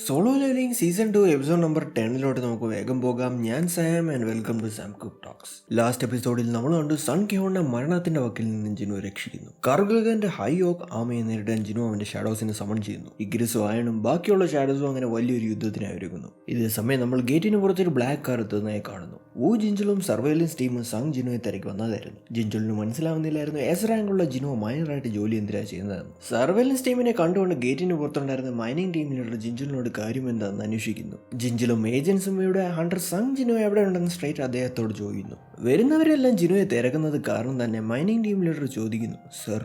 Solo levelling season 2 episode number 10 നമുക്ക് വേഗം പോകാം. ഞാൻ Sam and welcome to Sam cook talks. Last എപ്പിസോഡിൽ നമ്മൾ കണ്ടു സൺ കിഹോണിനെ മരണത്തിന്റെ വക്കിൽ നിന്ന് ജിനു രക്ഷിക്കുന്നു. കാർഗൽഗന്റെ ഹൈ ഓക്ക് ആമയെ നേരിടാൻ ജിനു അവന്റെ ഷാഡോസിനെ സമൺ ചെയ്യുന്നു. ഇഗ്രിസും അയണും ബാക്കിയുള്ള ഷാഡോസും അങ്ങനെ വലിയൊരു യുദ്ധത്തിനായി ഒരുങ്ങുന്നു. ഇതേ സമയം നമ്മൾ ഗേറ്റിന് പുറത്തൊരു ബ്ലാക്ക് കാർ എത്തുന്നതായി കാണുന്നു. വു ജിഞ്ചലും സർവൈലൻസ് ടീമും സങ് ജിനുവെ തിരക്കി വന്നതായിരുന്നു. ജിഞ്ചലിന് മനസ്സിലാവുന്നില്ലായിരുന്നു എസ് റാങ്കുള്ള ജിനു മൈനറായിട്ട് ജോലി എന്തിനാ ചെയ്യുന്നതെന്ന്. സർവൈലൻസ് ടീമിനെ കണ്ടുകൊണ്ട് ഗേറ്റിന് പുറത്തുണ്ടായിരുന്ന മൈനിങ് ടീം ലീഡർ ജിഞ്ചലിനോട് കാര്യം എന്താണെന്ന് അന്വേഷിക്കുന്നു. ജിഞ്ചലും ഏജൻസും ഇവിടെ ഹണ്ടർ സങ് ജിനു എവിടെ ഉണ്ടെന്ന് സ്ട്രേറ്റ് അദ്ദേഹത്തോട് ചോദിക്കുന്നു. വരുന്നവരെല്ലാം ജിനുവെ തിരക്കുന്നത് കാരണം തന്നെ മൈനിങ് ടീം ലീഡർ ചോദിക്കുന്നു, സർ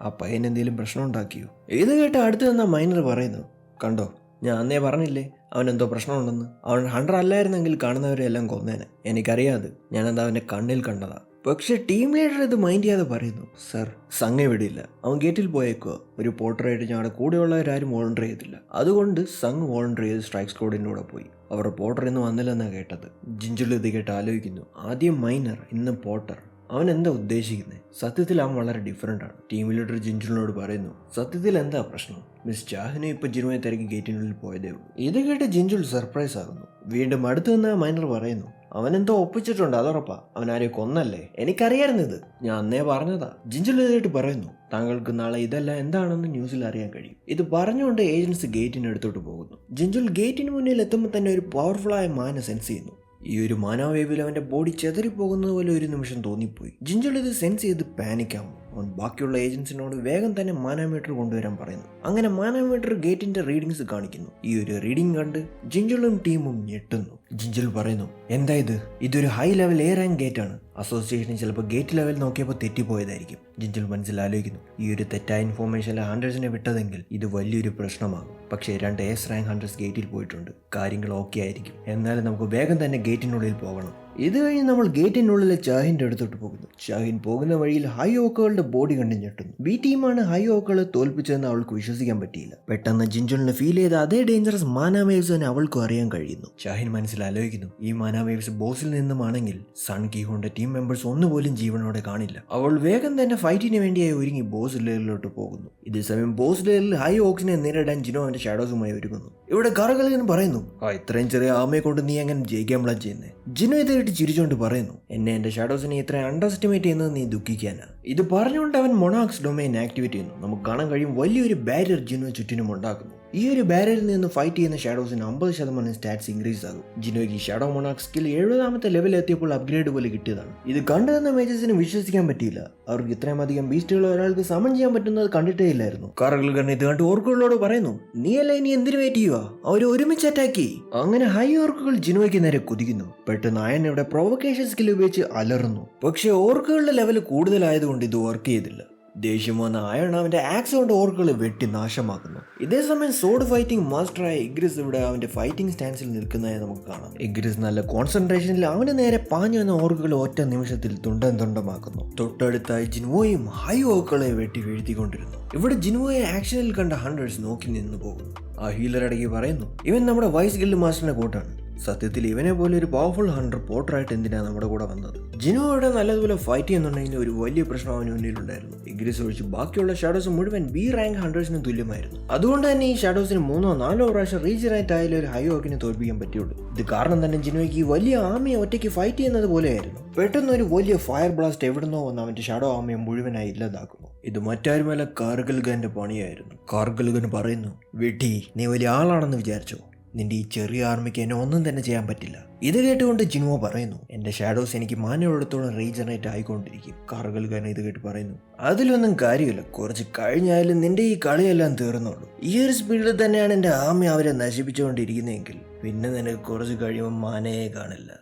ആ പയ്യൻ എന്തെങ്കിലും പ്രശ്നം ഉണ്ടാക്കിയോ? ഇത് കേട്ട് അടുത്ത് നിന്ന മൈനർ പറയുന്നു, കണ്ടോ ഞാൻ അന്നേ പറഞ്ഞില്ലേ അവനെന്തോ പ്രശ്നമുണ്ടെന്ന്. അവൻ ഹണ്ടർ അല്ലായിരുന്നെങ്കിൽ കാണുന്നവരെല്ലാം കൊന്നേനെ. എനിക്കറിയാതെ ഞാനെന്താ അവൻ്റെ കണ്ണിൽ കണ്ടതാ. പക്ഷെ ടീം ലീഡർ ഇത് മൈൻഡ് ചെയ്യാതെ പറയുന്നു, സർ സങ് വിടില്ല, അവൻ ഗേറ്റിൽ പോയേക്കോ. ഒരു പോർട്ടറായിട്ട് ഞങ്ങളുടെ കൂടെയുള്ളവരാരും വോളണ്ടർ ചെയ്തില്ല. അതുകൊണ്ട് സങ് വോളണ്ടർ ചെയ്ത് സ്ട്രൈക്ക് സ്ക്വാഡിൻ്റെ കൂടെ പോയി. അവർ പോർട്ടർ ഇന്ന് വന്നില്ലെന്നാണ് കേട്ടത്. ജിഞ്ചുൽ ഇത് കേട്ട് ആലോചിക്കുന്നു, ആദ്യം മൈനർ ഇന്ന് പോർട്ടർ. അവൻ എന്താ ഉദ്ദേശിക്കുന്നത്? സത്യത്തിൽ അവൻ വളരെ ഡിഫറെൻ്റ് ആണ്. ടീം ലീഡർ ജിഞ്ചുലിനോട് പറയുന്നു, സത്യത്തിൽ എന്താ പ്രശ്നം? മിസ് ചാഹിനെ ഇപ്പൊ ജിനുവെ തിരക്കി ഗേറ്റിനുള്ളിൽ പോയതേ ഉള്ളൂ. ഇത് കേട്ട് ജിഞ്ചുൽ സർപ്രൈസ് ആകുന്നു. വീണ്ടും അടുത്ത് നിന്ന് മൈനർ പറയുന്നു, അവനെന്തോ ഒപ്പിച്ചിട്ടുണ്ട്, അതുറപ്പാ. അവൻ ആരെയും കൊന്നല്ലേ? എനിക്കറിയായിരുന്നു ഇത്, ഞാൻ അന്നേ പറഞ്ഞതാ. ജിഞ്ചുൽ ഇതായിട്ട് പറയുന്നു, താങ്കൾക്ക് നാളെ ഇതെല്ലാം എന്താണെന്ന് ന്യൂസിൽ അറിയാൻ കഴിയും. ഇത് പറഞ്ഞുകൊണ്ട് ഏജൻസ് ഗേറ്റിന് അടുത്തോട്ട് പോകുന്നു. ജിഞ്ചുൽ ഗേറ്റിന് മുന്നിൽ എത്തുമ്പോൾ തന്നെ ഒരു പവർഫുള്ളായ മാന സെൻസ് ചെയ്യുന്നു. ഈ ഒരു മാനാവേവിൽ അവന്റെ ബോഡി ചെതറിപ്പോകുന്നത് പോലെ ഒരു നിമിഷം തോന്നിപ്പോയി. ജിഞ്ചുൽ ഇത് സെൻസ് ചെയ്ത് പാനിക്കാവും. അവൻ ബാക്കിയുള്ള ഏജൻസിനോട് വേഗം തന്നെ മാനാമീറ്റർ കൊണ്ടുവരാൻ പറയുന്നു. അങ്ങനെ മാനാമീറ്റർ ഗേറ്റിന്റെ റീഡിങ്സ് കാണിക്കുന്നു. ഈ ഒരു റീഡിംഗ് കണ്ട് ജിഞ്ചുലും ടീമും ഞെട്ടുന്നു. ജിഞ്ചുൽ പറയുന്നു, എന്താ ഇത്? ഇതൊരു high level air and gate ആണ്. അസോസിയേഷൻ ചിലപ്പോൾ ഗേറ്റ് ലെവൽ നോക്കിയപ്പോൾ തെറ്റിപ്പോയതായിരിക്കും. ജിഞ്ചുൽ മനസ്സിലാലോചിക്കുന്നു, ഈ ഒരു തെറ്റായ ഇൻഫോർമേഷനിലെ ഹണ്ടേഴ്സിനെ വിട്ടതെങ്കിൽ ഇത് വലിയൊരു പ്രശ്നമാകും. പക്ഷേ 2 എസ് റാങ്ക് ഹണ്ടേഴ്സ് ഗേറ്റിൽ പോയിട്ടുണ്ട്. കാര്യങ്ങൾ ഓക്കെ ആയിരിക്കും. എന്നാലും നമുക്ക് വേഗം തന്നെ ഗേറ്റിനുള്ളിൽ പോകണം. ഇത് കഴിഞ്ഞ് നമ്മൾ ഗേറ്റിനുള്ളിലെ ചാഹിന്റെ അടുത്തോട്ട് പോകുന്നു. ചാഹിൻ പോകുന്ന വഴിയിൽ ഹൈ ഓക്കുകളുടെ ബോഡി കണ്ട് ഞെട്ടുന്നു. ബി ടീമാണ് ഹൈ ഓക്കുകളെ തോൽപ്പിച്ചതെന്ന് അവൾക്ക് വിശ്വസിക്കാൻ പറ്റിയില്ല. പെട്ടെന്ന് ജിഞ്ചുലിന് ഫീൽ ചെയ്ത അതേ ഡേഞ്ചറസ് മാനാ വേവ്സ് തന്നെ അവൾക്കും അറിയാൻ കഴിയുന്നു. ചാഹിൻ മനസ്സിലാലോചിക്കുന്നു, ഈ മാനാ വേവ്സ് ബോസിൽ നിന്നുമാണെങ്കിൽ സൺ കിഹോന്റെ ടീം മെമ്പേഴ്സ് ഒന്നുപോലും ജീവനോടെ കാണില്ല. അവൾ വേഗം തന്നെ ഫൈറ്റിന് വേണ്ടിയായി ഒരുങ്ങി ബോസ് ലെയറിലോട്ട് പോകുന്നു. ഇതേസമയം ബോസ് ലെയറിൽ ഹൈ ഓക്സിനെ നേരിടാൻ ജിനോ അവന്റെ ഷാഡോസുമായി ഒരുങ്ങുന്നു. ഇവിടെ കറകലൻ പറയുന്നു, ഇത്രയും ചെറിയ ആമയെ കൊണ്ട് നീ എങ്ങനെ ജയിക്കാൻ പ്ലാൻ ചെയ്യുന്നത്? ജിനോ ഇതായിട്ട് ചിരിച്ചോണ്ട് പറയുന്നു, എന്നെ എന്റെ ഷാഡോസിനെ ഇത്ര അണ്ടർ എസ്റ്റിമേറ്റ് ചെയ്യുന്നത് നീ ദുഃഖിക്കാനാ. ഇത് പറഞ്ഞുകൊണ്ട് അവൻ മൊണാക്സ് ഡൊമൈൻ ആക്ടിവേറ്റ് ചെയ്യുന്നു. നമുക്ക് കാണാൻ കഴിയും വലിയൊരു ബാരിയർ ജിനോ ചുറ്റിനും ഉണ്ടാക്കുന്നു. ഈ ഒരു ബാരിയറിൽ നിന്ന് ഫൈറ്റ് ചെയ്യുന്ന ഷാഡോസിന് 50% സ്റ്റാറ്റ്സ് ഇൻക്രീസ് ആകും. ജിനോയ്ക്ക് ഷാഡോ മൊണാക് സ്കിൽ 70ാമത്തെ ലെവൽ എത്തിയപ്പോൾ അപ്ഗ്രേഡ് പോലെ കിട്ടിയതാണ്. ഇത് കണ്ടു തന്ന മേജസിന് വിശ്വസിക്കാൻ പറ്റിയില്ല. അവർക്ക് ഇത്രയും അധികം ബീസ്റ്റുകൾ ഒരാൾക്ക് സമൺ ചെയ്യാൻ പറ്റുന്നത് കണ്ടിട്ടേ ഇല്ലായിരുന്നു. കാർഗൽഗൻ ഇത് കണ്ട് ഓർക്കുകളോട് പറയുന്നു, നീയല്ല ഇനി എന്തിനു വെയിറ്റ് ചെയ്യുക? അവർ ഒരുമിച്ച് അറ്റാക്ക്. അങ്ങനെ ഹൈ ഓർക്കുകൾ ജിനോയ്ക്ക് നേരെ കുതിക്കുന്നു. പെട്ടെന്ന് അയൺ ഇവിടെ പ്രൊവക്കേഷൻ സ്കിൽ ഉപയോഗിച്ച് അലറുന്നു. പക്ഷേ ഓർക്കുകളുടെ ലെവൽ കൂടുതലായതുകൊണ്ട് ഇത് വർക്ക് ചെയ്തില്ല. ദേഷ്യം വന്ന അയൺ അവന്റെ ആക്സ് കൊണ്ട് ഓർക്കുകളെ വെട്ടി നാശമാക്കുന്നു. ഇതേസമയം സോഡ് ഫൈറ്റിംഗ് മാസ്റ്ററായ ഇഗ്രിസ് ഇവിടെ അവന്റെ ഫൈറ്റിംഗ് സ്റ്റാൻസിൽ നിൽക്കുന്നതായി നമുക്ക് കാണാം. ഇഗ്രിസ് നല്ല കോൺസെൻട്രേഷനിൽ അവന് നേരെ പാഞ്ഞു വന്ന ഓർക്കുകളെ ഒറ്റ നിമിഷത്തിൽ തുണ്ടമാക്കുന്നു. തൊട്ടടുത്തായി ജിൻവോയും ഹൈ ഓർക്കുകളെ വെട്ടി വീഴ്ത്തിക്കൊണ്ടിരുന്നു. ഇവിടെ ജിൻവോയെ ആക്ഷനിൽ കണ്ട ഹണ്ടേഴ്സ് നോക്കി നിന്നു പോകുന്നു. ആ ഹീലർ ഇടയ്ക്ക് പറയുന്നു, ഇവൻ നമ്മുടെ വൈസ് ഗിൽഡ് മാസ്റ്ററിന്റെ കൂട്ടാണ്. സത്യത്തിൽ ഇവനെ പോലെ ഒരു പവർഫുൾ ഹണ്ടർ പോർട്ടറായിട്ട് എന്തിനാണ് നമ്മുടെ കൂടെ വന്നത്? ജിനോ ഇവിടെ നല്ലതുപോലെ ഫൈറ്റ് ചെയ്യുന്നുണ്ടെങ്കിൽ ഒരു വലിയ പ്രശ്നം അവന് മുന്നിലുണ്ടായിരുന്നു. ഇഗ്രിസ് ഒഴിച്ച് ബാക്കിയുള്ള ഷാഡോസ് മുഴുവൻ ബി റാങ്ക് ഹണ്ടേഴ്സിന് തുല്യമായിരുന്നു. അതുകൊണ്ട് തന്നെ ഈ ഷാഡോസിന് 3-4 പ്രാവശ്യം റീജനറേറ്റ് ആയാലും ഒരു ഹൈ ഓക്കിനെ തോൽപ്പിക്കാൻ പറ്റുള്ളൂ. ഇത് കാരണം തന്നെ ജിനോയ്ക്ക് ഈ വലിയ ആമയെ ഒറ്റയ്ക്ക് ഫൈറ്റ് ചെയ്യുന്നത് പോലെയായിരുന്നു. പെട്ടെന്ന് ഒരു വലിയ ഫയർ ബ്ലാസ്റ്റ് എവിടുന്നോ വന്ന് അവന്റെ ഷാഡോ ആമയെ മുഴുവനായി ഇല്ലാതാക്കുന്നു. ഇത് മറ്റാരുമല്ല കാർഗൽഗന്റെ പണിയായിരുന്നു. കാർഗൽഗൻ പറയുന്നു, വിട്ടി നീ വലിയ ആളാണെന്ന് വിചാരിച്ചോ? നിന്റെ ഈ ചെറിയ ആർമിക്ക് എന്നെ ഒന്നും തന്നെ ചെയ്യാൻ പറ്റില്ല. ഇത് കേട്ടുകൊണ്ട് ജിനുവോ പറയുന്നു, എന്റെ ഷാഡോസ് എനിക്ക് മാനയോടത്തോളം റീജനറേറ്റ് ആയിക്കൊണ്ടിരിക്കും. കാർഗൽഗൻ ഇത് കേട്ട് പറയുന്നു, അതിലൊന്നും കാര്യമില്ല, കുറച്ച് കഴിഞ്ഞാലും നിന്റെ ഈ കളിയെല്ലാം തീർന്നുള്ളൂ. ഈ ഒരു സ്പീഡിൽ തന്നെയാണ് എന്റെ ആമി അവരെ നശിപ്പിച്ചുകൊണ്ടിരിക്കുന്നതെങ്കിൽ പിന്നെ നിനക്ക് കുറച്ച് കഴിയുമ്പോൾ മാനയെ കാണില്ല.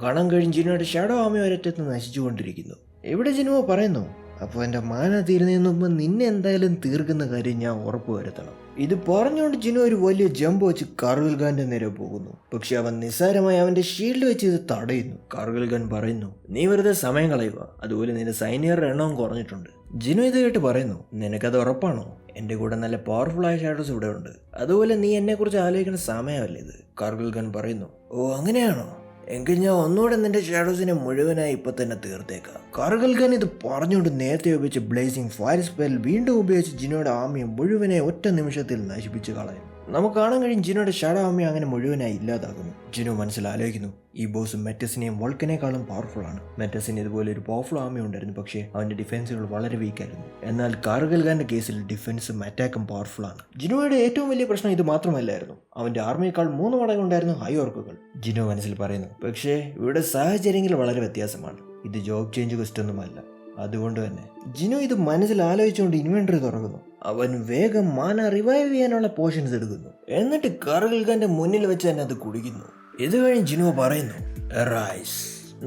കാണാൻ കഴിയും ജിനുവോയുടെ ഷാഡോ ആമി ഒരറ്റത്ത് നശിച്ചുകൊണ്ടിരിക്കുന്നു. ഇവിടെ ജിനുവോ പറയുന്നു, അപ്പോൾ എൻ്റെ മാന തീരുന്നതിന് മുമ്പ് നിന്നെ എന്തായാലും തീർക്കുന്ന കാര്യം ഞാൻ ഉറപ്പ് വരുത്തണം. ഇത് പറഞ്ഞുകൊണ്ട് ജിനു ഒരു വലിയ ജമ്പ് വെച്ച് കാർഗൽഗാന്റെ നേരെ പോകുന്നു. പക്ഷെ അവൻ നിസ്സാരമായി അവന്റെ ഷീൽഡ് വെച്ച് ഇത് തടയുന്നു. കാർഗൽഗാൻ പറയുന്നു, നീ വെറുതെ സമയം കളയുക, അതുപോലെ നിന്റെ സൈനികരുടെ എണ്ണവും കുറഞ്ഞിട്ടുണ്ട്. ജിനു ഇത് കേട്ട് പറയുന്നു, നിനക്കത് ഉറപ്പാണോ? എന്റെ കൂടെ നല്ല പവർഫുൾ ആയ ഷാഡോസ് ഇവിടെ ഉണ്ട്, അതുപോലെ നീ എന്നെ കുറിച്ച് ആലോചിക്കുന്ന സമയമല്ലേ ഇത്? കാർഗൽഗാൻ പറയുന്നു, ഓ അങ്ങനെയാണോ? എങ്കിൽ ഞാൻ ഒന്നുകൂടെ നിന്റെ ഷാഡോസിനെ മുഴുവനായി ഇപ്പൊ തന്നെ തീർത്തേക്കാം. കാർഗൽഗൻ ഇത് പറഞ്ഞുകൊണ്ട് നേരത്തെ ഉപയോഗിച്ച് ബ്ലേസിംഗ് ഫയർ സ്പെൽ വീണ്ടും ഉപയോഗിച്ച് ജിനോയുടെ ആമയെ മുഴുവനെ ഒറ്റ നിമിഷത്തിൽ നശിപ്പിച്ച് കളയും. നമുക്ക് കാണാൻ കഴിയും ജിനോയുടെ ഷാഡോ ആർമി അങ്ങനെ മുഴുവനായി ഇല്ലാതാകുന്നു. ജിനോ മനസ്സിലാലോചിക്കുന്നു, ഈ ബോസ് മെറ്റസിനെയും വോൾക്കനേക്കാളും പവർഫുൾ ആണ്. മെറ്റസിന് ഇതുപോലെ ഒരു പവർഫുൾ ആർമി ഉണ്ടായിരുന്നു, പക്ഷേ അവന്റെ ഡിഫൻസുകൾ വളരെ വീക്കായിരുന്നു. എന്നാൽ കാർഗൽഖാന്റെ കേസിൽ ഡിഫൻസും അറ്റാക്കും പവർഫുൾ ആണ്. ജിനോയുടെ ഏറ്റവും വലിയ പ്രശ്നം ഇത് മാത്രമല്ലായിരുന്നു, അവന്റെ ആർമിയേക്കാൾ 3 മടങ്ങ് ഉണ്ടായിരുന്നു ഹൈ ഓർക്കുകൾ. ജിനോ മനസ്സിൽ പറയുന്നു, പക്ഷേ ഇവിടെ സാഹചര്യങ്ങൾ വളരെ വ്യത്യാസമാണ്. ഇത് ജോബ് ചേഞ്ച് ക്വസ്റ്റ് ഒന്നുമല്ല. അതുകൊണ്ട് തന്നെ ജിനോ ഇത് മനസ്സിൽ ആലോചിച്ചുകൊണ്ട് ഇൻവെന്ററി തുറക്കുന്നു. അവൻ വേഗം മാന റിവൈവ് ചെയ്യാനുള്ള പോർഷൻസ് എടുക്കുന്നു. എന്നിട്ട് കാർഗൽഖാന്റെ മുന്നിൽ വെച്ച് തന്നെ അത് കുടിക്കുന്നു. ഇത് കഴിഞ്ഞ് ജിനോ പറയുന്നു, റൈസ്.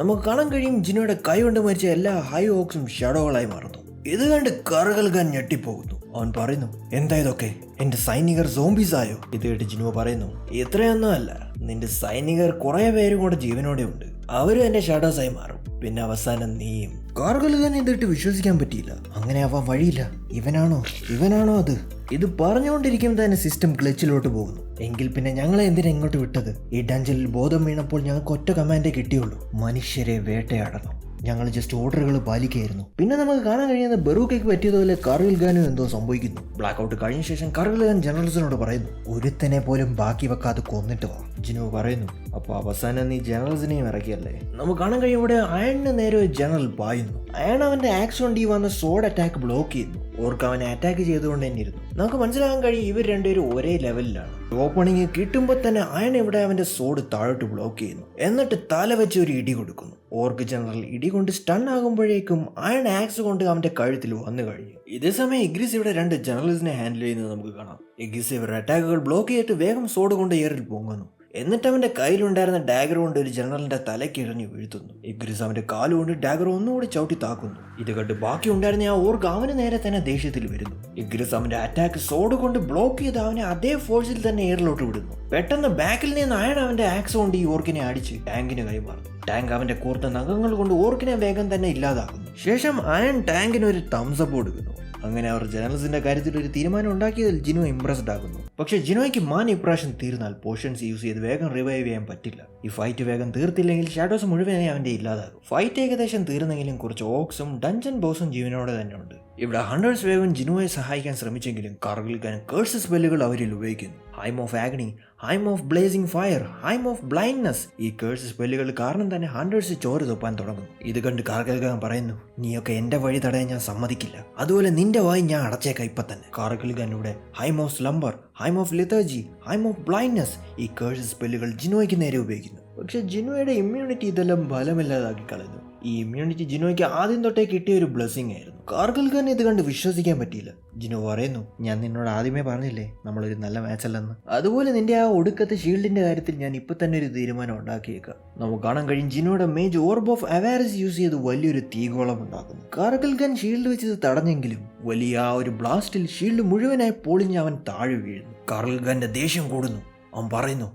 നമുക്ക് കാണാൻ കഴിയും ജിനോയുടെ കൈ കൊണ്ട് മരിച്ച എല്ലാ ഹൈ ഓക്സും ഷാഡോകളായി മാറുന്നു. ഇത് കണ്ട് കാർഗൽഖാൻ ഞെട്ടിപ്പോകുന്നു. അവൻ പറയുന്നു, എന്താ ഇതൊക്കെ, എന്റെ സൈനികർ സോംബീസ് ആയോ? ഇത് കേട്ട് ജിനോ പറയുന്നു, ഇത്രയൊന്നും അല്ല, നിന്റെ സൈനികർ കുറെ പേരും കൂടെ ജീവനോടെ ഉണ്ട്. അവരും എന്റെ ഷാഡോസ് ആയി മാറും. പിന്നെ അവസാനം നീയും. കാർഗൽഖാൻ ഇതിട്ട് വിശ്വസിക്കാൻ പറ്റിയില്ല. അങ്ങനെ ആവാൻ വഴിയില്ല. ഇവനാണോ അത്? ഇത് പറഞ്ഞുകൊണ്ടിരിക്കുമ്പോൾ തന്നെ സിസ്റ്റം ഗ്ലിച്ചിലോട്ട് പോകുന്നു. എങ്കിൽ പിന്നെ ഞങ്ങളെ എന്തിനാ ഇങ്ങോട്ട് വിട്ടത്? ഈ ഡഞ്ചനിൽ ബോധം വീണപ്പോൾ ഞങ്ങൾക്ക് ഒറ്റ കമാൻഡേ കിട്ടിയുള്ളൂ, മനുഷ്യരെ വേട്ടയാടണം. ഞങ്ങൾ ജസ്റ്റ് ഓർഡറുകൾ പാലിക്കുകയായിരുന്നു. പിന്നെ നമുക്ക് കാണാൻ കഴിയുന്ന ബറൂക്കയ്ക്ക് പറ്റിയതുപോലെ കാർഗൽഖാനും എന്തോ സംഭവിക്കുന്നു. ബ്ലാക്ക് ഔട്ട് കഴിഞ്ഞ ശേഷം കാർഗൽഖാൻ ജനറൽസിനോട് പറയുന്നു, ഒരുത്തനെ പോലും ബാക്കി വെക്കാതെ കൊന്നിട്ട് വാ. ജിനോ പറയുന്നു, അപ്പൊ അവസാനം നീ ജനറൽസിനെയും ഇറക്കിയല്ലേ? നമുക്ക് കാണാൻ കഴിയും ഇവിടെ അയണിന് നേരെ ഒരു ജനറൽ പായുന്നു. അയൺ അവന്റെ ആക്സ് കൊണ്ട് ഈ വന്ന സോഡ് അറ്റാക്ക് ബ്ലോക്ക് ചെയ്യുന്നു. ഓർക്ക് അവനെ അറ്റാക്ക് ചെയ്തുകൊണ്ട് തന്നെ ഇരുന്നു. നമുക്ക് മനസ്സിലാക്കാൻ കഴിയും ഇവർ രണ്ടുപേരും ഒരേ ലെവലിലാണ്. ഓപ്പണിങ് കിട്ടുമ്പോൾ തന്നെ അയൺ ഇവിടെ അവന്റെ സോഡ് താഴോട്ട് ബ്ലോക്ക് ചെയ്യുന്നു. എന്നിട്ട് തല വെച്ച് ഒരു ഇടി കൊടുക്കുന്നു. ഓർക്ക് ജനറൽ ഇടി കൊണ്ട് സ്റ്റൺ ആകുമ്പോഴേക്കും അയൺ ആക്സ് കൊണ്ട് അവന്റെ കഴുത്തിൽ വന്നു കഴിഞ്ഞു. ഇതേ സമയം ഇഗ്രിസ് ഇവിടെ 2 ജനറൽസിനെ ഹാൻഡിൽ ചെയ്യുന്നത് നമുക്ക് കാണാം. ഇഗ്രിസ് ഇവരുടെ അറ്റാക്കുകൾ ബ്ലോക്ക് ചെയ്തിട്ട് വേഗം സോഡ് കൊണ്ട് എയറിൽ പൊങ്ങുന്നു. എന്നിട്ട് അവന്റെ കയ്യിലുണ്ടായിരുന്ന ഡാഗർ കൊണ്ട് ഒരു ജനറലിന്റെ തലയ്ക്ക് ഇഴഞ്ഞു വീഴ്ത്തുന്നു. ഇഗ്രിസ് അവന്റെ കാലുകൊണ്ട് ഡാഗർ ഒന്നുകൂടി ചവിട്ടി താക്കുന്നു. ഇത് കണ്ട് ബാക്കി ഉണ്ടായിരുന്ന ആ ഓർക്ക് അവന് നേരെ തന്നെ ദേഷ്യത്തിൽ വരുന്നു. ഇഗ്രിസ് അവന്റെ അറ്റാക്ക് സോഡ് കൊണ്ട് ബ്ലോക്ക് ചെയ്ത് അവനെ അതേ ഫോഴ്സിൽ തന്നെ എയറിലോട്ട് വിടുന്നു. പെട്ടെന്ന് ബാക്കിൽ നിന്ന് അയൺ അവന്റെ ആക്സ് കൊണ്ട് ഈ ഓർക്കിനെ അടിച്ച് ടാങ്കിന് കൈമാറുന്നു. ടാങ്ക് അവന്റെ കൂർത്ത നഖങ്ങൾ കൊണ്ട് ഓർക്കിനെ വേഗം തന്നെ ഇല്ലാതാക്കുന്നു. ശേഷം അയൺ ടാങ്കിന് ഒരു തംസപ്പ് കൊടുക്കുന്നു. അങ്ങനെ അവർ ജനറൽസിന്റെ കാര്യത്തിൽ ഒരു തീരുമാനം ഉണ്ടാക്കിയതിൽ ജിനോ ഇംപ്രസ്ഡ് ആകുന്നു. പക്ഷെ ജിനോയ്ക്ക് മാൻ ഇപ്രാവശ്യം തീർന്നാൽ പോർഷൻസ് യൂസ് ചെയ്ത് വേഗം റിവൈവ് ചെയ്യാൻ പറ്റില്ല. ഈ ഫൈറ്റ് വേഗം തീർത്തില്ലെങ്കിൽ ഷാഡോസ് മുഴുവനായി അവന്റെ ഇല്ലാതാകും. ഫൈറ്റ് ഏകദേശം തീർന്നെങ്കിലും കുറച്ച് ഓക്സും ഡഞ്ചൻ ബോസും ജീവനോടെ തന്നെ ഉണ്ട്. ഇവിടെ ഹണ്ടേഴ്സ് വേഗം ജിനോയെ സഹായിക്കാൻ ശ്രമിച്ചെങ്കിലും കാർഗൽഖാൻ കേഴ്സ് സ്പെല്ലുകൾ അവരിൽ ഉപയോഗിക്കുന്നു. Hymn of Agni, hymn of blazing fire, hymn of blindness. ഈ കേഴ്സ് സ്പെല്ലുകൾ കാരണം തന്നെ ഹണ്ടേഴ്സ് ചോര തൊപ്പാൻ തുടങ്ങുന്നു. ഇത് കണ്ട് കാർഗൽഖാൻ പറയുന്നു, നീയൊക്കെ എന്റെ വഴി തടയാൻ ഞാൻ സമ്മതിക്കില്ല. അതുപോലെ നിന്റെ വായി ഞാൻ അടച്ചേക്കാം ഇപ്പൊ തന്നെ. കാർഗൽഖാൻ ഇവിടെ hymn of slumber, hymn of lethargy, hymn of blindness ഈ കേഴ്സ് സ്പെല്ലുകൾ ജിനോയ്ക്ക് നേരെ ഉപയോഗിക്കുന്നു. പക്ഷെ ജിനോയുടെ ഇമ്മ്യൂണിറ്റി ഇതെല്ലാം ഫലമില്ലാതാക്കി കളയുന്നു. ഈ ഇമ്മ്യൂണിറ്റി ജിനോയ്ക്ക് ആദ്യം തൊട്ടേ കിട്ടിയ ഒരു ബ്ലെസ്സിങ് ആയിരുന്നു. കാർഗൽഖാൻ ഇത് കണ്ട് വിശ്വസിക്കാൻ പറ്റിയില്ല. ജിനോ പറയുന്നു, ഞാൻ നിന്നോട് ആദ്യമേ പറഞ്ഞില്ലേ നമ്മളൊരു നല്ല മാച്ച് അല്ലെന്ന്. അതുപോലെ നിന്റെ ആ ഒടുക്കത്തെ ഷീൽഡിന്റെ കാര്യത്തിൽ ഞാൻ ഇപ്പൊ തന്നെ ഒരു തീരുമാനം ഉണ്ടാക്കിയേക്കാം. നമുക്ക് കാണാൻ കഴിയും ജിനോയുടെ മേജ് ഓർബ് ഓഫ് അവാരസ് യൂസ് ചെയ്ത് വലിയൊരു തീഗോളം ഉണ്ടാക്കുന്നു. കാർഗൽഖാൻ ഷീൽഡ് വെച്ചത് തടഞ്ഞെങ്കിലും വലിയ ആ ഒരു ബ്ലാസ്റ്റിൽ ഷീൽഡ് മുഴുവനായി പൊളിഞ്ഞ് അവൻ താഴെ വീഴുന്നു. കാർഗൽഖാന്റെ ദേഷ്യം കൂടുന്നു. അവൻ പറയുന്നു,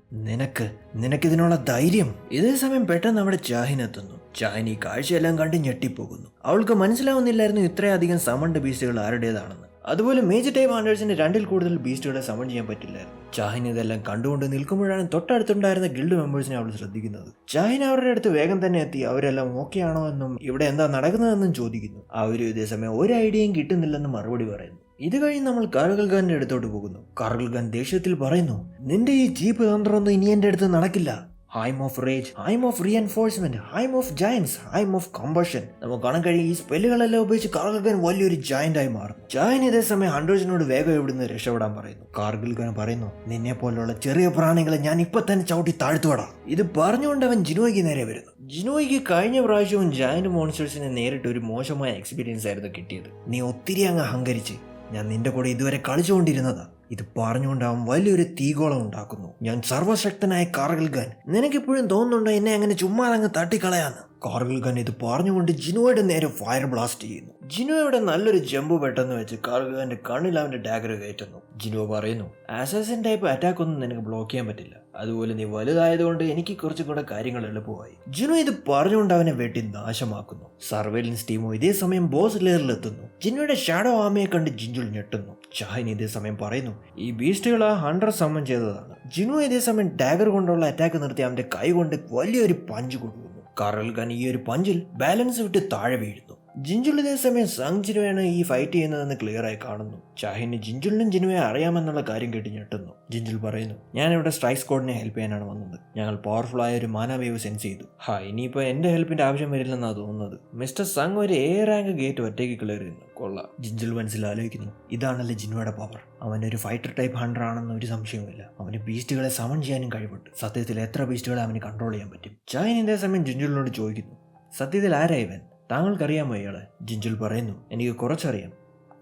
നിനക്കിതിനുള്ള ധൈര്യം. ഇതേ സമയം പെട്ടെന്ന് അവിടെ ചാഹിൻ എത്തുന്നു. ചാഹിൻ ഈ കാഴ്ചയെല്ലാം കണ്ട് ഞെട്ടിപ്പോകുന്നു. അവൾക്ക് മനസ്സിലാവുന്നില്ലായിരുന്നു ഇത്രയധികം സമണ്ട് ബീസ്റ്റുകൾ ആരുടേതാണെന്ന്. അതുപോലെ മേജർ ടൈപ്പ് ഹണ്ടേഴ്സിന് 2ൽ കൂടുതൽ ബീസ്റ്റുകളെ സമൺ ചെയ്യാൻ പറ്റില്ലായിരുന്നു. ചാഹിൻ ഇതെല്ലാം കണ്ടുകൊണ്ട് നിൽക്കുമ്പോഴാണ് തൊട്ടടുത്തുണ്ടായിരുന്ന ഗിൽഡ് മെമ്പേഴ്സിനെ അവൾ ശ്രദ്ധിക്കുന്നത്. ചാഹിൻ അവരുടെ അടുത്ത് വേഗം തന്നെ എത്തി അവരെല്ലാം ഓക്കെ ആണോ എന്നും ഇവിടെ എന്താ നടക്കുന്നതെന്നും ചോദിക്കുന്നു. അവരും ഇതേ സമയം ഒരു ഐഡിയയും കിട്ടുന്നില്ലെന്ന് മറുപടി പറയുന്നു. ഇത് കഴിഞ്ഞ് നമ്മൾ കാർഗൽഖാന്റെ അടുത്തോട്ട് പോകുന്നു. കാർഗൽഖാൻ ദേഷ്യത്തിൽ പറയുന്നു, നിന്റെ ഈ ചീപ്പ് തന്ത്രമൊന്നും ഇനി എന്റെ അടുത്ത് നടക്കില്ല. Haim of rage, Haim of reinforcement, Haim of giants, Haim of combustion. നമുക്ക് കാണാൻ കഴിയും ഈ സ്പെല്ലുകളെല്ലാം ഉപയോഗിച്ച് കാർഗൽഖാൻ വലിയൊരു ജയന്റ് ആയി മാറും. ജയൻ ഇതേ സമയം ഹണ്ടേഴ്സിനോട് വേഗം ഇവിടുന്ന് രക്ഷപ്പെടാൻ പറയുന്നു. കാർഗൽഖാൻ പറയുന്നു, നിന്നെ പോലുള്ള ചെറിയ പ്രാണികളെ ഞാൻ ഇപ്പൊ തന്നെ ചവിട്ടി താഴ്ത്തുവടാ. ഇത് പറഞ്ഞുകൊണ്ട് അവൻ ജിനോയ്ക്ക് നേരെ വരുന്നു. ജിനോയ്ക്ക് കഴിഞ്ഞ പ്രാവശ്യവും ജയന്റ് മോൺസ്റ്റേഴ്സിനെ നേരിട്ട് ഒരു മോശമായ എക്സ്പീരിയൻസ് ആയിരുന്നു കിട്ടിയത്. നീ ഒത്തിരി അങ്ങ് അഹങ്കരിച്ച്, ഞാൻ നിന്റെ കൂടെ ഇതുവരെ കളിച്ചുകൊണ്ടിരുന്നതാ. ഇത് പറഞ്ഞുകൊണ്ട് അവൻ വലിയൊരു തീഗോളം ഉണ്ടാക്കുന്നു. ഞാൻ സർവശക്തനായ കാർഗൽഖാൻ, നിനക്കെപ്പോഴും തോന്നുന്നുണ്ടോ എന്നെ അങ്ങനെ ചുമ്മാ അങ്ങ് തട്ടിക്കളയാന്ന്? കാർഗൽഖാൻ ഇത് പറഞ്ഞുകൊണ്ട് ജിനോയുടെ നേരെ ഫയർ ബ്ലാസ്റ്റ് ചെയ്യുന്നു. ജിനോയുടെ നല്ലൊരു ജമ്പ് പെട്ടെന്ന് വെച്ച് കാർഗൽഖാന്റെ കണ്ണിൽ അവന്റെ ഡാഗർ കയറ്റുന്നു. ജിനോ പറയുന്നു, അസാസിൻ ടൈപ്പ് അറ്റാക്ക് ഒന്നും നിനക്ക് ബ്ലോക്ക് ചെയ്യാൻ പറ്റില്ല. അതുപോലെ നീ വലുതായതുകൊണ്ട് എനിക്ക് കുറച്ചും കൂടെ കാര്യങ്ങൾ എളുപ്പമായി. ജിനോ ഇത് പറഞ്ഞുകൊണ്ട് അവനെ വെട്ടി നാശമാക്കുന്നു. സർവൈലൻസ് ടീമോ ഇതേ സമയം ബോസ് ലെയറിലെത്തുന്നു. ജിനോയുടെ ഷാഡോ ആമയെ കണ്ട് ജിഞ്ചുൾ ഞെട്ടുന്നു. ഷാഹിൻ ഇതേ സമയം പറയുന്നു, ഈ ബീസ്റ്റുകൾ ആ ഹണ്ടർ സമ്മൺ ചെയ്തതാണ്. ജിനോ ഇതേ സമയം ഡാഗർ കൊണ്ടുള്ള അറ്റാക്ക് നിർത്തി അവന്റെ കൈ കൊണ്ട് വലിയൊരു പഞ്ച് കൊടുക്കുന്നു. കാർഗൽഖാൻ ഈ ഒരു പഞ്ചിൽ ബാലൻസ് വിട്ട് താഴെ വീഴുന്നു. ജിൻജുൽ ഇതേ സമയം സങ് ജിനുവയാണ് ഈ ഫൈറ്റ് ചെയ്യുന്നതെന്ന് ക്ലിയർ ആയി കാണുന്നു. ഷാഹിന് ജിൻജുലിനും ജിനുവയെ അറിയാമെന്നുള്ള കാര്യം കേട്ട് ഞെട്ടുന്നു. ജിൻജുൽ പറയുന്നു, ഞാൻ ഇവിടെ സ്ട്രൈക്ക് സ്ക്വാഡിനെ ഹെൽപ്പ് ചെയ്യാനാണ് വന്നത്. ഞങ്ങൾ പവർഫുൾ ആയ ഒരു മാന വേവ് സെൻസ് ചെയ്തു. ഇനിയിപ്പോൾ എന്റെ ഹെൽപ്പിന്റെ ആവശ്യം വരില്ലെന്നാണ് തോന്നുന്നത്. മിസ്റ്റർ സങ് ഒരു എ റാങ്ക് ഗേറ്റ് ഒറ്റയ്ക്ക് ക്ലിയർ ചെയ്യുന്നു. കൊള്ളാം. ജിൻജുൽ മനസ്സിൽ ആലോചിക്കുന്നു, ഇതാണല്ലേ ജിനുവയുടെ പവർ. അവനൊരു ഫൈറ്റർ ടൈപ്പ് ഹണ്ടർ ആണെന്ന് ഒരു സംശയവുമില്ല. അവന് ബീസ്റ്റുകളെ സമൺ ചെയ്യാനും കഴിവുണ്ട്. സത്യത്തിൽ എത്ര ബീസ്റ്റുകളെ അവന് കൺട്രോൾ ചെയ്യാൻ പറ്റും? ഷാഹിൻ ഇതേ സമയം ജിൻജുലിനോട് ചോദിക്കുന്നു, സത്യത്തിൽ ആരാ ഇവൻ? താങ്കൾക്കറിയാമോ ഇയാളെ? ജിൻജുൽ പറയുന്നു, എനിക്ക് കുറച്ചറിയാം,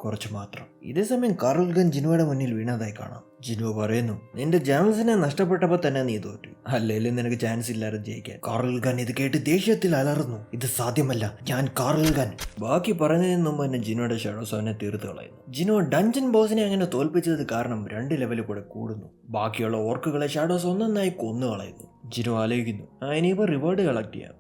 കുറച്ച് മാത്രം. ഇതേ സമയം കാർൽഗൻ ജിനുവയുടെ മുന്നിൽ വീണതായി കാണാം. ജിനു പറയുന്നു, നിന്റെ ജാൻസിനെ നഷ്ടപ്പെട്ടപ്പോൾ തന്നെ നീ തോറ്റു. അല്ലേലും നിനക്ക് ചാൻസ് ഇല്ലായിരുന്നു ജയിക്കാൻ. കാർൽഗൻ ഇത് കേട്ട് ദേഷ്യത്തിൽ അലറുന്നു, ഇത് സാധ്യമല്ല, ഞാൻ കാർൽഗൻ. ബാക്കി പറഞ്ഞതിന് മുമ്പ് തന്നെ ജിനുവയുടെ ഷാഡോസ് അവനെ തീർത്ത് കളയുന്നു. ജിനു ഡഞ്ചൻ ബോസിനെ അങ്ങനെ തോൽപ്പിച്ചത് കാരണം 2 ലെവലിൽ കൂടെ കൂടുന്നു. ബാക്കിയുള്ള ഓർക്കുകളെ ഷാഡോസ് ഒന്നൊന്നായി കൊന്നു കളയുന്നു. ജിനു ആലോചിക്കുന്നു, ഇനിയിപ്പോൾ റിവാർഡ് കളക്ട് ചെയ്യാം.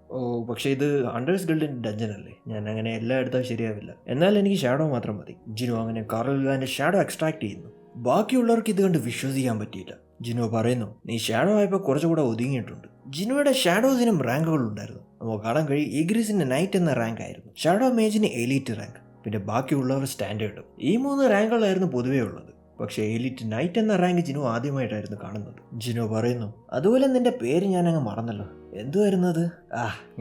പക്ഷേ ഇത് അണ്ടേഴ്സ് ഗിൽഡിന്റെ ഡഞ്ചൻ അല്ലേ, ഞാൻ അങ്ങനെ എല്ലാം എടുത്താൽ ശരിയാവില്ല. എന്നാൽ എനിക്ക് ഷാഡോ മാത്രം മതി. ജിനു അങ്ങനെ കാർൽഗാന്റെ ഷാഡോ എക്സ്ട്രാക്ട് ചെയ്യുന്നു. ബാക്കിയുള്ളവർക്ക് ഇത് കണ്ട് വിശ്വസിക്കാൻ പറ്റിയില്ല. ജിനു പറയുന്നു, നീ ഷാഡോ ആയപ്പോൾ കുറച്ചുകൂടെ ഒതുങ്ങിയിട്ടുണ്ട്. ജിനുവയുടെ ഷാഡോസിനും റാങ്കുകൾ ഉണ്ടായിരുന്നു. നമുക്ക് കാണാൻ കഴിയും, ഈഗ്രീസിന്റെ നൈറ്റ് എന്ന റാങ്ക് ആയിരുന്നു. ഷാഡോ മേജിന് എലീറ്റ് റാങ്ക്, പിന്നെ ബാക്കിയുള്ളവർ സ്റ്റാൻഡേർഡും. ഈ 3 റാങ്കുകളായിരുന്നു പൊതുവേ ഉള്ളത്. പക്ഷേ എലിറ്റ് നൈറ്റ് എന്ന റാങ്ക് ജിനു ആദ്യമായിട്ടായിരുന്നു കാണുന്നത്. ജിനു പറയുന്നു, അതുപോലെ നിന്റെ പേര് ഞാൻ അങ്ങ് മറന്നല്ലോ. എന്തുവായിരുന്നു അത്?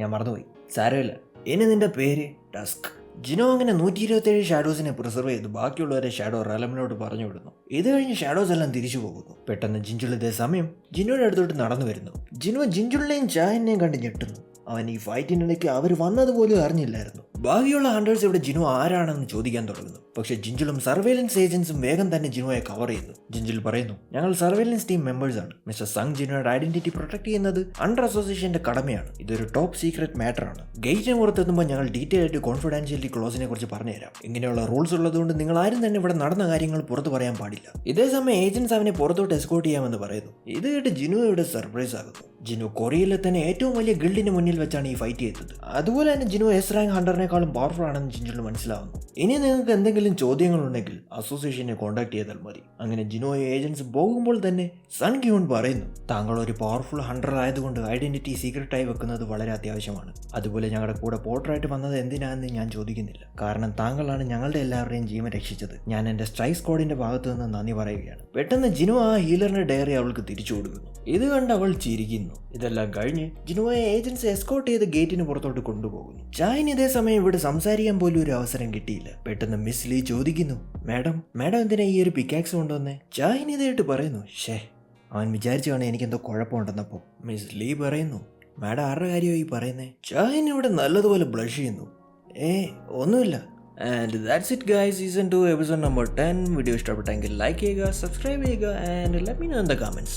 ഞാൻ മറന്നുപോയി. സാരമില്ല, ഇനി നിന്റെ പേര് ഡസ്ക്. ജിനു അങ്ങനെ 127 ഷാഡോസിനെ പ്രിസർവ് ചെയ്ത് ബാക്കിയുള്ളവരെ ഷാഡോ റലമിനോട് പറഞ്ഞു വിടുന്നു. ഇത് കഴിഞ്ഞ് ഷാഡോസ് എല്ലാം തിരിച്ചു പോകുന്നു. പെട്ടെന്ന് ജിൻജുൽ ഇതേ സമയം ജിനുവിന്റെ അടുത്തോട്ട് നടന്നു വരുന്നു. ജിനു ജിൻജുലിനെയും ഷാഹിനെയും കണ്ട് ഞെട്ടുന്നു. അവൻ ഈ ഫൈറ്റിനിടയ്ക്ക് അവർ വന്നതുപോലും അറിഞ്ഞില്ലായിരുന്നു. ബാക്കിയുള്ള ഹണ്ടേഴ്സ് ഇവിടെ ജിനു ആരാണെന്ന് ചോദിക്കാൻ തുടങ്ങുന്നു. പക്ഷേ ജിൻജുലും സർവൈലൻസ് ഏജൻസും വേഗം തന്നെ ജിനുവയെ കവർ ചെയ്യുന്നു. ജിൻജുൽ പറയുന്നു, ഞങ്ങൾ സർവൈലൻസ് ടീം മെമ്പേഴ്സ് ആണ്. മിസ്റ്റർ സങ് ജിനുവയുടെ ഐഡന്റിറ്റി പ്രൊട്ടക്ട് ചെയ്യുന്നത് അണ്ടർ അസോസിയേഷന്റെ കടമയാണ്. ഇതൊരു ടോപ്പ് സീക്രട്ട് മാറ്റർ ആണ്. ഗേറ്റിന് പുറത്തെത്തുമ്പോൾ ഞങ്ങൾ ഡീറ്റെയിൽ ആയിട്ട് കോൺഫിഡൻഷ്യലിറ്റി ക്ലോസിനെ കുറിച്ച് പറഞ്ഞുതരാം. ഇങ്ങനെയുള്ള റൂൾസ് ഉള്ളതുകൊണ്ട് നിങ്ങൾ ആരും തന്നെ ഇവിടെ നടന്ന കാര്യങ്ങൾ പുറത്ത് പറയാൻ പാടില്ല. ഇതേ സമയം ഏജൻസ് അവനെ പുറത്തോട്ട് എസ്കോർട്ട് ചെയ്യാമെന്ന് പറയുന്നു. ഇത് കേട്ട് ജിനു ഇവിടെ സർപ്രൈസ് ആകുന്നു. ജിനു കൊറിയയിലെ തന്നെ ഏറ്റവും വലിയ ഗിൽഡിന് മുന്നിൽ വെച്ചാണ് ഈ ഫൈറ്റ് ചെയ്തത്. അതുപോലെ തന്നെ ജിനു എസ് റാങ്ക് ഹണ്ടറിനേക്കാളും പവർഫുൾ ആണെന്ന് ജിൻജുലിന് മനസ്സിലാവുന്നു. ഇനി നിങ്ങൾക്ക് എന്തെങ്കിലും ചോദ്യങ്ങളുണ്ടെങ്കിൽ അസോസിയേഷനെ കോൺടാക്ട് ചെയ്താൽ മതി. അങ്ങനെ ജിനു ഏജൻസ് പോകുമ്പോൾ തന്നെ സൺ ക്യൂൺ പറയുന്നു, താങ്കൾ ഒരു പവർഫുൾ ഹണ്ടർ ആയതുകൊണ്ട് ഐഡന്റിറ്റി സീക്രട്ടായി വെക്കുന്നത് വളരെ അത്യാവശ്യമാണ്. അതുപോലെ ഞങ്ങളുടെ കൂടെ പോർട്ടറായിട്ട് വന്നത് എന്തിനാണെന്ന് ഞാൻ ചോദിക്കുന്നില്ല. കാരണം താങ്കളാണ് ഞങ്ങളുടെ എല്ലാവരുടെയും ജീവൻ രക്ഷിച്ചത്. ഞാൻ എൻ്റെ സ്ട്രൈക്ക് സ്ക്വാഡിന്റെ ഭാഗത്തു നിന്ന് നന്ദി പറയുകയാണ്. പെട്ടെന്ന് ജിനു ആ ഹീലറിന്റെ ഡയറി അവൾക്ക് തിരിച്ചു കൊടുക്കുന്നു. ഇത് കണ്ട് അവൾ ചിരിക്കുന്നു. ഇതെല്ലാം കഴിഞ്ഞ് ജിനുവയെ ഏജൻസി എസ്കോർട്ട് ചെയ്ത് ഗേറ്റിന് പുറത്തോട്ട് കൊണ്ടുപോകുന്നു. ഷാഹിൻ ഇതേ സമയം ഇവിടെ സംസാരിക്കാൻ പോലും ഒരു അവസരം കിട്ടിയില്ല. പെട്ടെന്ന് മിസ് ലീ ചോദിക്കുന്നു, മാഡം എന്തിനാ ഈ ഒരു പിക്കാക്സ് കൊണ്ടുവന്നേ? ഷാഹിൻ ഇതായിട്ട് പറയുന്നു, അവൻ വിചാരിച്ചു കാണാൻ എനിക്കെന്തോ കുഴപ്പമുണ്ടെന്നപ്പോ. മിസ് ലീ പറയുന്നു, മാഡം ആരുടെ കാര്യമാണ് ഈ പറയുന്നേ? ഷാഹിൻ ഇവിടെ നല്ലതുപോലെ ബ്ലഷ് ചെയ്യുന്നു. ഒന്നുമില്ല. And that's it guys, season 2 episode number 10. Video ഇഷ്ടപ്പെട്ടെങ്കിൽ ലൈക്ക് ചെയ്യുക, സബ്സ്ക്രൈബ് ചെയ്യുക and let me know in the comments.